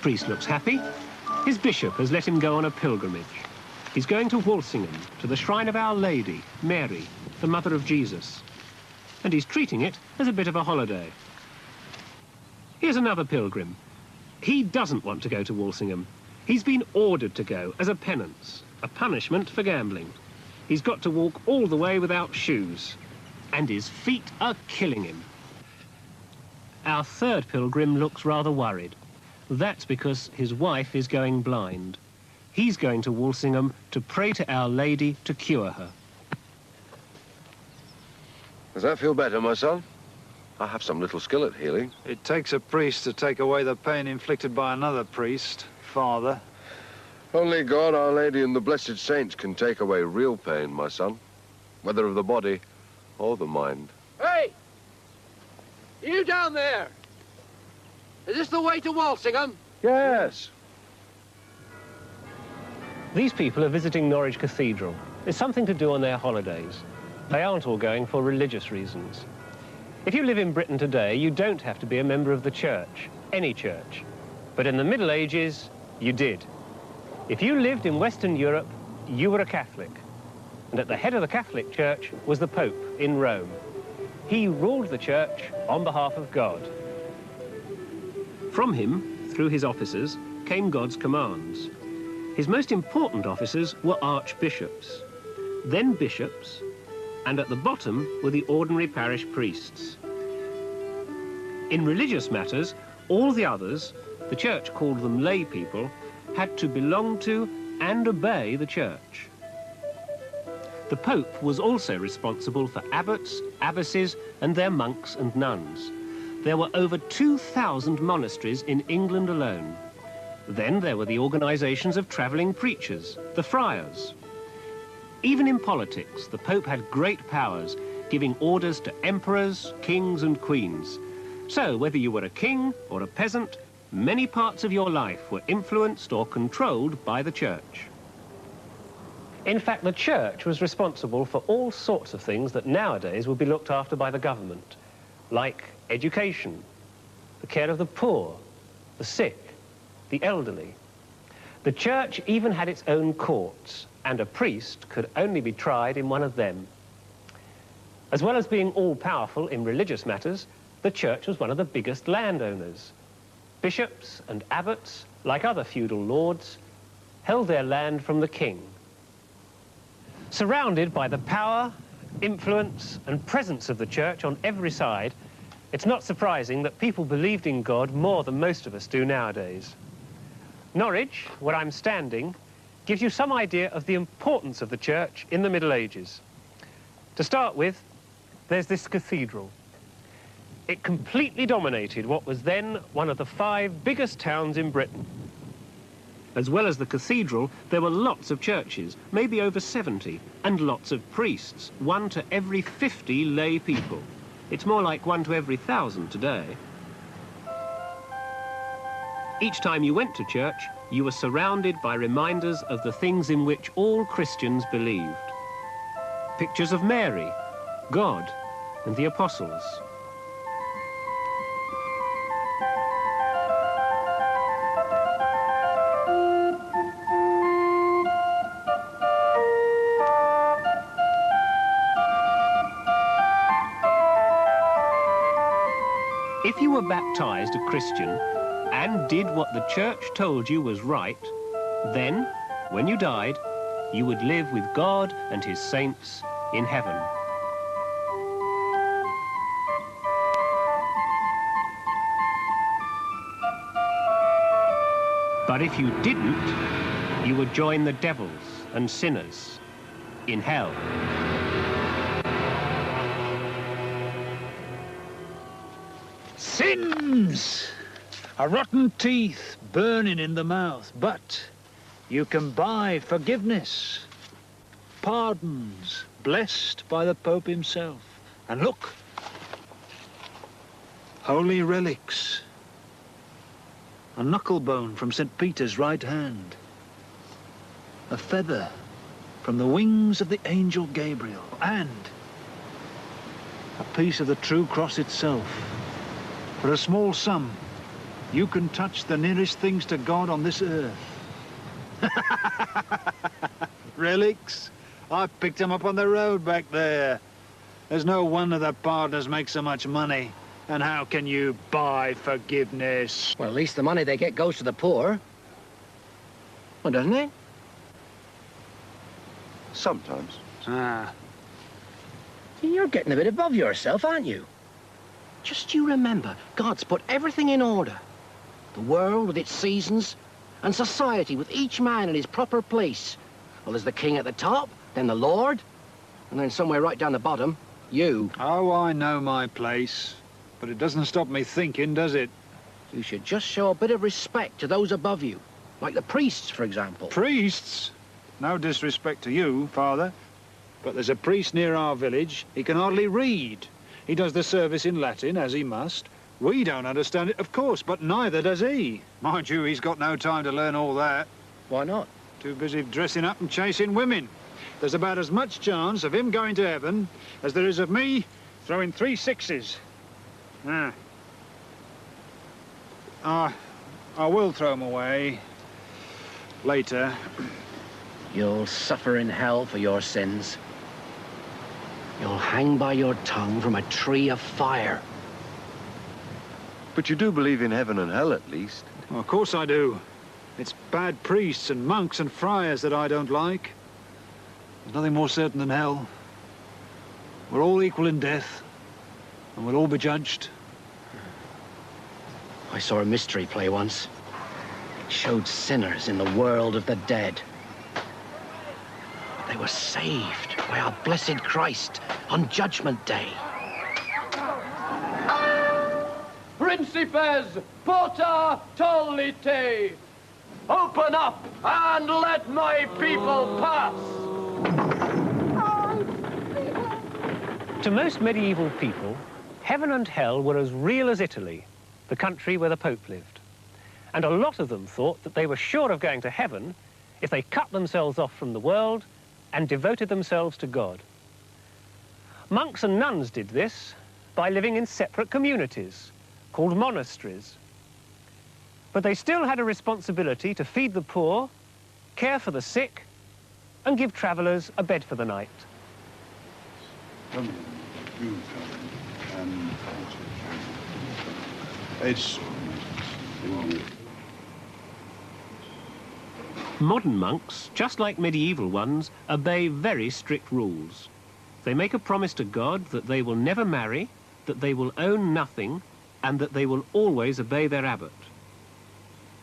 priest looks happy. His bishop has let him go on a pilgrimage. He's going to Walsingham, to the shrine of Our Lady, Mary, the mother of Jesus. And he's treating it as a bit of a holiday. Here's another pilgrim. He doesn't want to go to Walsingham. He's been ordered to go as a penance, a punishment for gambling. He's got to walk all the way without shoes, and his feet are killing him. Our third pilgrim looks rather worried. That's because his wife is going blind. He's going to Walsingham to pray to Our Lady to cure her. Does that feel better, my son? I have some little skill at healing. It takes a priest to take away the pain inflicted by another priest, Father. Only God, Our Lady, and the blessed saints can take away real pain, my son, whether of the body or the mind. Hey! You down there! Is this the way to Walsingham? Yes. These people are visiting Norwich Cathedral. It's something to do on their holidays. They aren't all going for religious reasons. If you live in Britain today, you don't have to be a member of the church, any church. But in the Middle Ages, you did. If you lived in Western Europe, you were a Catholic. And at the head of the Catholic Church was the Pope in Rome. He ruled the church on behalf of God. From him, through his officers, came God's commands. His most important officers were archbishops, then bishops, and at the bottom were the ordinary parish priests. In religious matters, all the others, the church called them lay people, had to belong to and obey the church. The Pope was also responsible for abbots, abbesses, and their monks and nuns. There were over 2,000 monasteries in England alone. Then there were the organizations of traveling preachers, the friars. Even in politics, the Pope had great powers, giving orders to emperors, kings, and queens. So whether you were a king or a peasant, many parts of your life were influenced or controlled by the church. In fact, the church was responsible for all sorts of things that nowadays would be looked after by the government, like education, the care of the poor, the sick, the elderly. The church even had its own courts, and a priest could only be tried in one of them. As well as being all-powerful in religious matters, the church was one of the biggest landowners. Bishops and abbots, like other feudal lords, held their land from the king. Surrounded by the power, influence, and presence of the church on every side, it's not surprising that people believed in God more than most of us do nowadays. Norwich, where I'm standing, gives you some idea of the importance of the church in the Middle Ages. To start with, there's this cathedral. It completely dominated what was then one of the 5 biggest towns in Britain. As well as the cathedral, there were lots of churches, maybe over 70, and lots of priests, 1 to every 50 lay people. It's more like 1 to every 1,000 today. Each time you went to church, you were surrounded by reminders of the things in which all Christians believed. Pictures of Mary, God, and the apostles. If you were baptized a Christian and did what the church told you was right, then, when you died, you would live with God and his saints in heaven. But if you didn't, you would join the devils and sinners in hell. Sins are rotten teeth burning in the mouth, but you can buy forgiveness, pardons blessed by the Pope himself. And look, holy relics, a knuckle bone from St. Peter's right hand, a feather from the wings of the angel Gabriel, and a piece of the true cross itself. For a small sum, you can touch the nearest things to God on this earth. Relics? I picked them up on the road back there. There's no wonder the partners make so much money. And how can you buy forgiveness? Well, at least the money they get goes to the poor. Well, doesn't it? Sometimes. Ah, You're getting a bit above yourself, aren't you? Just you remember, God's put everything in order. The world with its seasons, and society with each man in his proper place. Well, there's the king at the top, then the Lord, and then somewhere right down the bottom, you. oh, I know my place. But it doesn't stop me thinking, does it? You should just show a bit of respect to those above you. Like the priests, for example. Priests? No disrespect to you, Father, but there's a priest near our village. He can hardly read. He does the service in Latin, as he must. We don't understand it, of course, but neither does he. Mind you, he's got no time to learn all that. Why not? Too busy dressing up and chasing women. There's about as much chance of him going to heaven as there is of me throwing 3 sixes. I will throw him away. Later. You'll suffer in hell for your sins. You'll hang by your tongue from a tree of fire. But you do believe in heaven and hell, at least. Well, of course I do. It's bad priests and monks and friars that I don't like. There's nothing more certain than hell. We're all equal in death, and we'll all be judged. I saw a mystery play once. It showed sinners in the world of the dead. They were saved by our blessed Christ on Judgment Day. Principes, pota tollite. Open up and let my people pass. To most medieval people, heaven and hell were as real as Italy, the country where the Pope lived. And a lot of them thought that they were sure of going to heaven if they cut themselves off from the world and devoted themselves to God. Monks and nuns did this by living in separate communities called monasteries. But they still had a responsibility to feed the poor, care for the sick, and give travellers a bed for the night. Modern monks, just like medieval ones, obey very strict rules. They make a promise to God that they will never marry, that they will own nothing, and that they will always obey their abbot.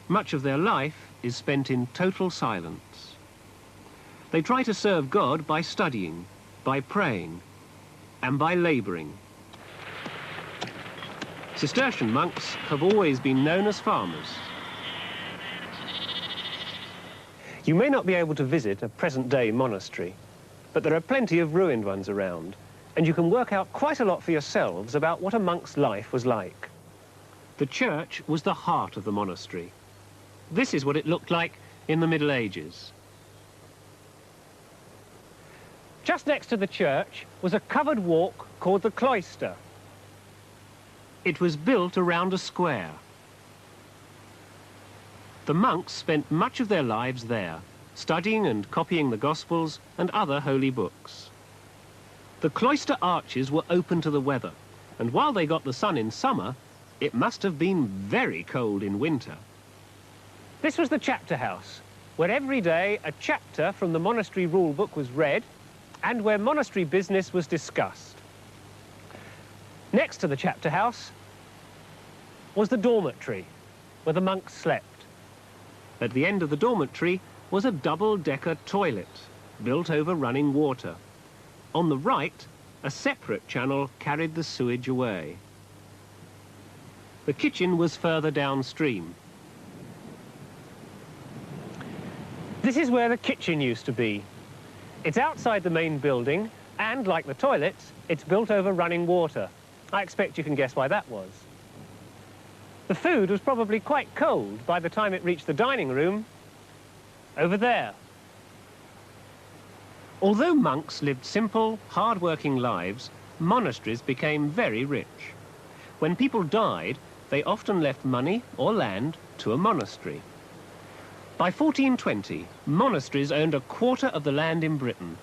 Much of their life is spent in total silence. They try to serve God by studying, by praying, and by labouring. Cistercian monks have always been known as farmers. You may not be able to visit a present-day monastery, but there are plenty of ruined ones around, and you can work out quite a lot for yourselves about what a monk's life was like. The church was the heart of the monastery. This is what it looked like in the Middle Ages. Just next to the church was a covered walk called the cloister. It was built around a square. The monks spent much of their lives there, studying and copying the Gospels and other holy books. The cloister arches were open to the weather, and while they got the sun in summer, it must have been very cold in winter. This was the chapter house, where every day a chapter from the monastery rule book was read, and where monastery business was discussed. Next to the chapter house was the dormitory, where the monks slept. At the end of the dormitory was a double-decker toilet, built over running water. On the right, a separate channel carried the sewage away. The kitchen was further downstream. This is where the kitchen used to be. It's outside the main building, and like the toilets, it's built over running water. I expect you can guess why that was. The food was probably quite cold by the time it reached the dining room, over there. Although monks lived simple, hard-working lives, monasteries became very rich. When people died, they often left money or land to a monastery. By 1420, monasteries owned a quarter of the land in Britain.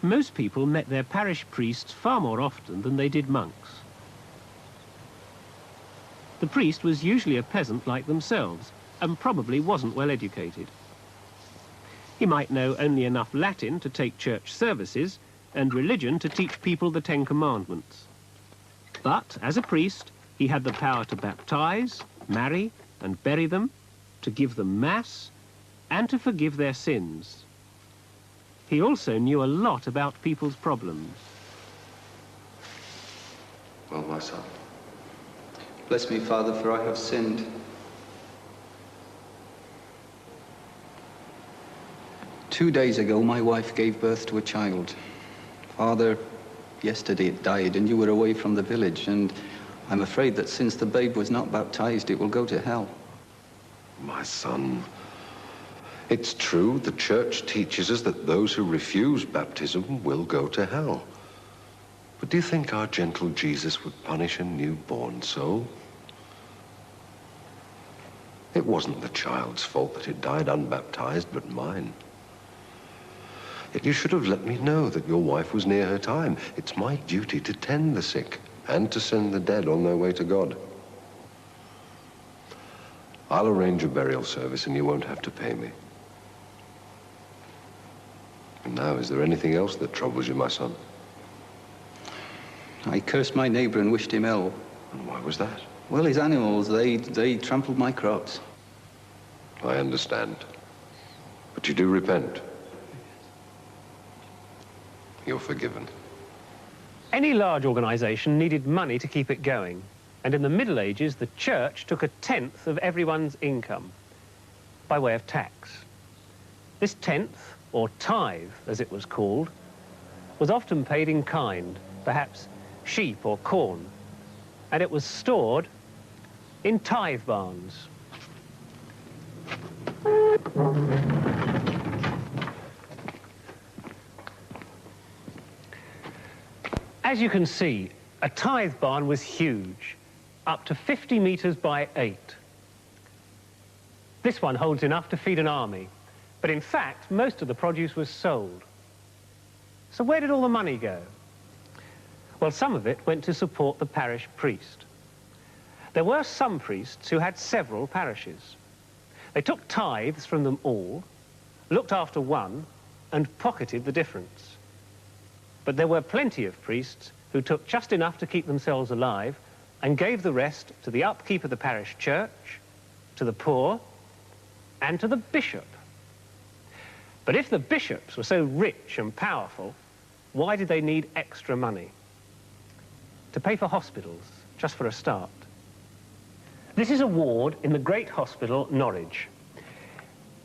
Most people met their parish priests far more often than they did monks. The priest was usually a peasant like themselves, and probably wasn't well educated. He might know only enough Latin to take church services and religion to teach people the 10 Commandments. But as a priest, he had the power to baptize, marry, and bury them, to give them mass, and to forgive their sins. He also knew a lot about people's problems. Well, my son. Bless me, Father, for I have sinned. Two days ago, my wife gave birth to a child. Father, yesterday it died, and you were away from the village, and I'm afraid that since the babe was not baptized, it will go to hell. My son, it's true the church teaches us that those who refuse baptism will go to hell. But do you think our gentle Jesus would punish a newborn soul? It wasn't the child's fault that it died unbaptized, but mine. Yet you should have let me know that your wife was near her time. It's my duty to tend the sick and to send the dead on their way to God. I'll arrange a burial service and you won't have to pay me. And now, is there anything else that troubles you, my son? I cursed my neighbor and wished him ill. And why was that? Well, his animals, they trampled my crops. I understand. But you do repent. You're forgiven. Any large organisation needed money to keep it going, and in the Middle Ages, the church took 1/10 of everyone's income by way of tax. This 10th, or tithe, as it was called, was often paid in kind, perhaps sheep or corn, and it was stored in tithe barns. As you can see, a tithe barn was huge, up to 50 metres by 8. This one holds enough to feed an army, but in fact, most of the produce was sold. So where did all the money go? Well, some of it went to support the parish priest. There were some priests who had several parishes. They took tithes from them all, looked after one, and pocketed the difference. But there were plenty of priests who took just enough to keep themselves alive and gave the rest to the upkeep of the parish church, to the poor, and to the bishop. But if the bishops were so rich and powerful, why did they need extra money? To pay for hospitals, just for a start. This is a ward in the great hospital, Norwich.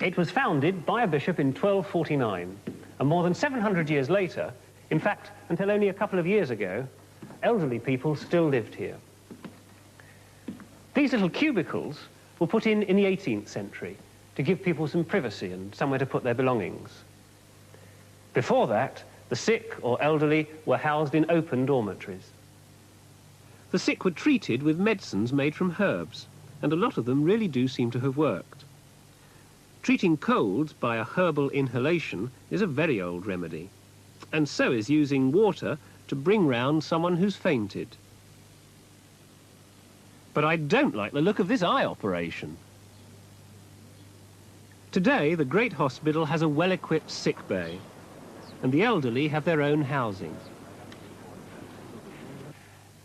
It was founded by a bishop in 1249, and more than 700 years later, in fact, until only a couple of years ago, elderly people still lived here. These little cubicles were put in the 18th century to give people some privacy and somewhere to put their belongings. Before that, the sick or elderly were housed in open dormitories. The sick were treated with medicines made from herbs, and a lot of them really do seem to have worked. Treating colds by a herbal inhalation is a very old remedy, and so is using water to bring round someone who's fainted. But I don't like the look of this eye operation. Today, the great hospital has a well-equipped sick bay, and the elderly have their own housing.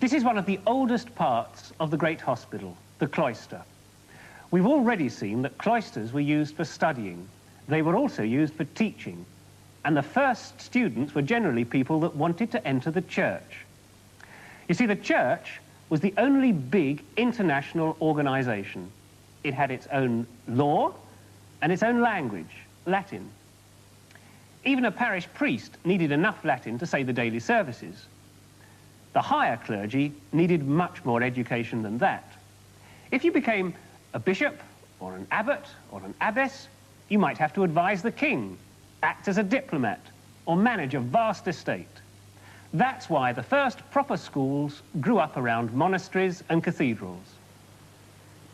This is one of the oldest parts of the great hospital, the cloister. We've already seen that cloisters were used for studying. They were also used for teaching, and the first students were generally people that wanted to enter the church. You see, the church was the only big international organization. It had its own law and its own language, Latin. Even a parish priest needed enough Latin to say the daily services. The higher clergy needed much more education than that. If you became a bishop or an abbot or an abbess, you might have to advise the king, act as a diplomat, or manage a vast estate. That's why the first proper schools grew up around monasteries and cathedrals.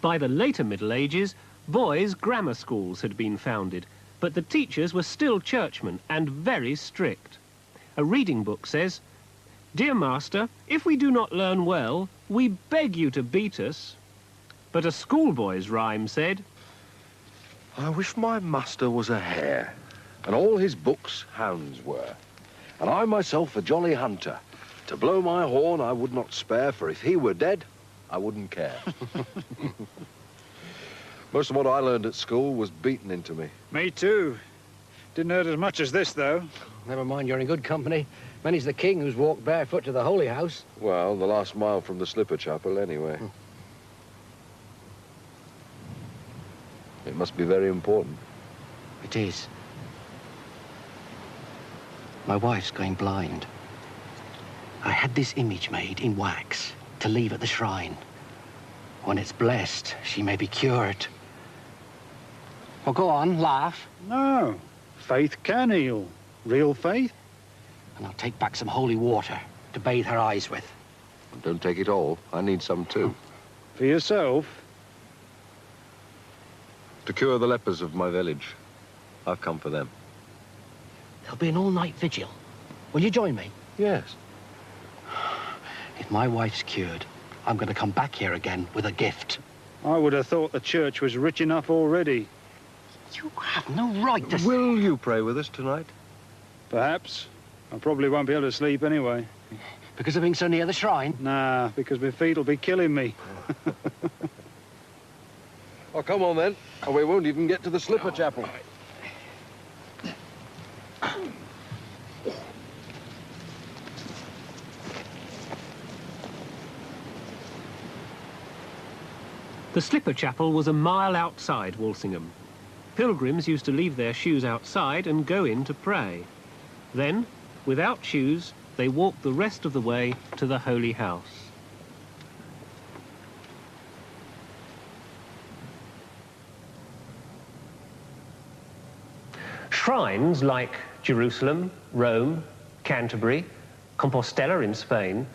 By the later Middle Ages, boys' grammar schools had been founded, but the teachers were still churchmen and very strict. A reading book says, "Dear master, if we do not learn well, we beg you to beat us." But a schoolboy's rhyme said, I wish my master was a hare, and all his books hounds were, and I myself a jolly hunter. To blow my horn I would not spare, for if he were dead, I wouldn't care. Most of what I learned at school was beaten into me. Me too. Didn't hurt as much as this, though. Never mind, you're in good company. Many's the king who's walked barefoot to the Holy House. Well, the last mile from the Slipper Chapel, anyway. It must be very important. It is. My wife's going blind. I had this image made in wax to leave at the shrine. When it's blessed, she may be cured. Well, go on, laugh. No. Faith can heal. Real faith. And I'll take back some holy water to bathe her eyes with. Don't take it all. I need some too. For yourself? To cure the lepers of my village. I've come for them. There'll be an all-night vigil. Will you join me? Yes. If my wife's cured, I'm going to come back here again with a gift. I would have thought the church was rich enough already. You have no right to... Will you pray with us tonight? Perhaps. I probably won't be able to sleep anyway. Because of being so near the shrine? Nah, because my feet will be killing me. Oh, come on then, or we won't even get to the Slipper Chapel. The Slipper Chapel was a mile outside Walsingham. Pilgrims used to leave their shoes outside and go in to pray. Then, without shoes, they walked the rest of the way to the Holy House. Shrines like Jerusalem, Rome, Canterbury, Compostela in Spain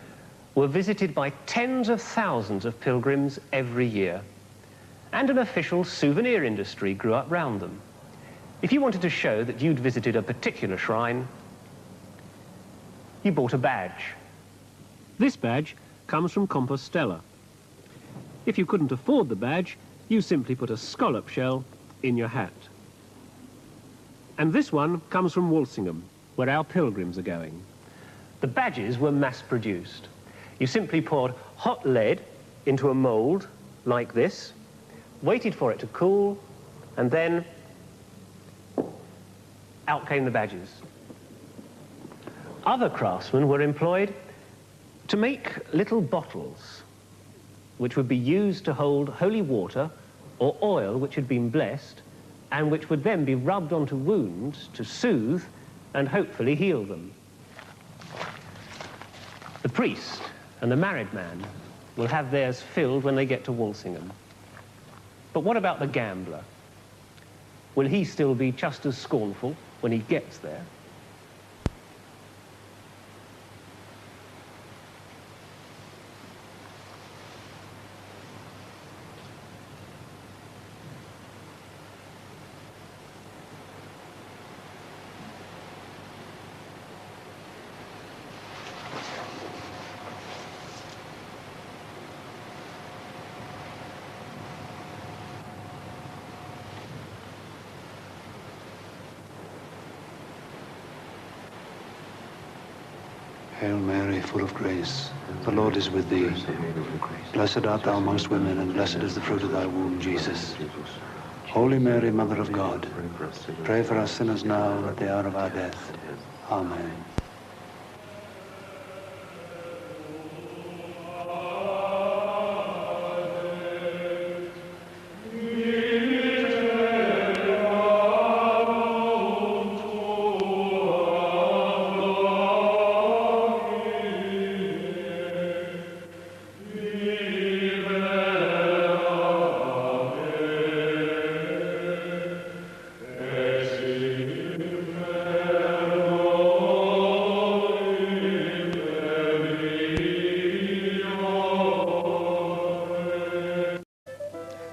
were visited by tens of thousands of pilgrims every year. And an official souvenir industry grew up round them. If you wanted to show that you'd visited a particular shrine, you bought a badge. This badge comes from Compostela. If you couldn't afford the badge, you simply put a scallop shell in your hat. And this one comes from Walsingham, where our pilgrims are going. The badges were mass-produced. You simply poured hot lead into a mould like this, waited for it to cool, and then out came the badges. Other craftsmen were employed to make little bottles which would be used to hold holy water or oil which had been blessed, and which would then be rubbed onto wounds to soothe and hopefully heal them. The priest and the married man will have theirs filled when they get to Walsingham. But what about the gambler? Will he still be just as scornful when he gets there? Hail Mary, full of grace, the Lord is with thee. Blessed art thou amongst women, and blessed is the fruit of thy womb, Jesus. Holy Mary, Mother of God, pray for us sinners now and at the hour of our death. Amen.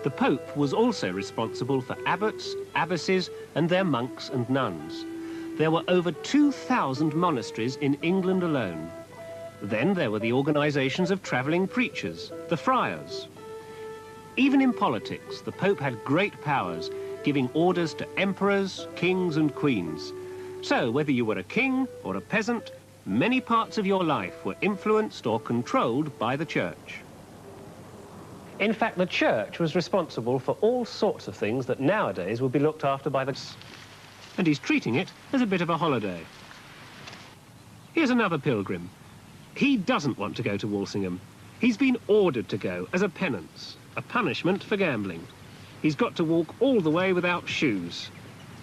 The Pope was also responsible for abbots, abbesses, and their monks and nuns. There were over 2,000 monasteries in England alone. Then there were the organizations of traveling preachers, the friars. Even in politics, the Pope had great powers, giving orders to emperors, kings, and queens. So whether you were a king or a peasant, many parts of your life were influenced or controlled by the church. In fact, the church was responsible for all sorts of things that nowadays would be looked after by the... And he's treating it as a bit of a holiday. Here's another pilgrim. He doesn't want to go to Walsingham. He's been ordered to go as a penance, a punishment for gambling. He's got to walk all the way without shoes,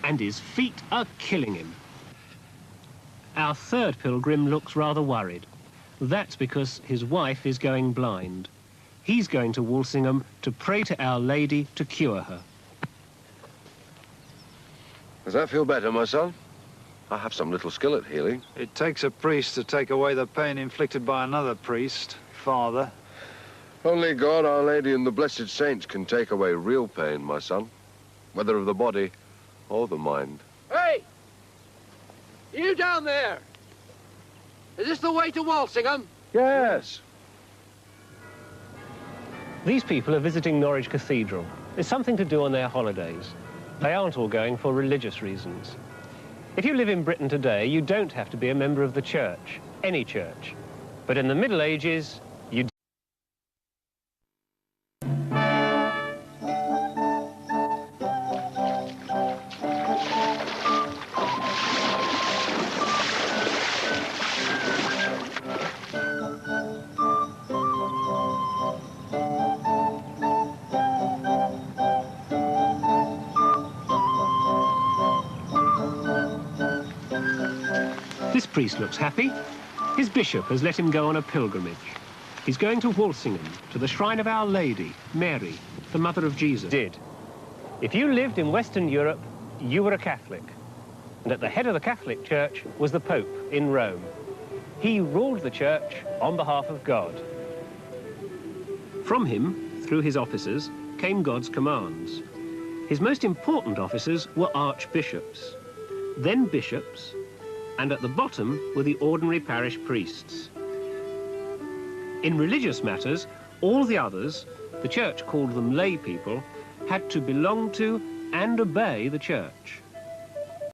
and his feet are killing him. Our third pilgrim looks rather worried. That's because his wife is going blind. He's going to Walsingham to pray to Our Lady to cure her. Does that feel better, my son? I have some little skill at healing. It takes a priest to take away the pain inflicted by another priest, Father. Only God, Our Lady, and the blessed saints can take away real pain, my son, whether of the body or the mind. Hey! You down there! Is this the way to Walsingham? Yes. These people are visiting Norwich Cathedral. It's something to do on their holidays. They aren't all going for religious reasons. If you live in Britain today, you don't have to be a member of the church, any church. But in the Middle Ages, you... This priest looks happy. His bishop has let him go on a pilgrimage. He's going to Walsingham, to the shrine of Our Lady, Mary, the mother of Jesus. If you lived in Western Europe, you were a Catholic. And at the head of the Catholic Church was the Pope in Rome. He ruled the church on behalf of God. From him, through his officers, came God's commands. His most important officers were archbishops, then bishops, and at the bottom were the ordinary parish priests. In religious matters, all the others, the church called them lay people, had to belong to and obey the church.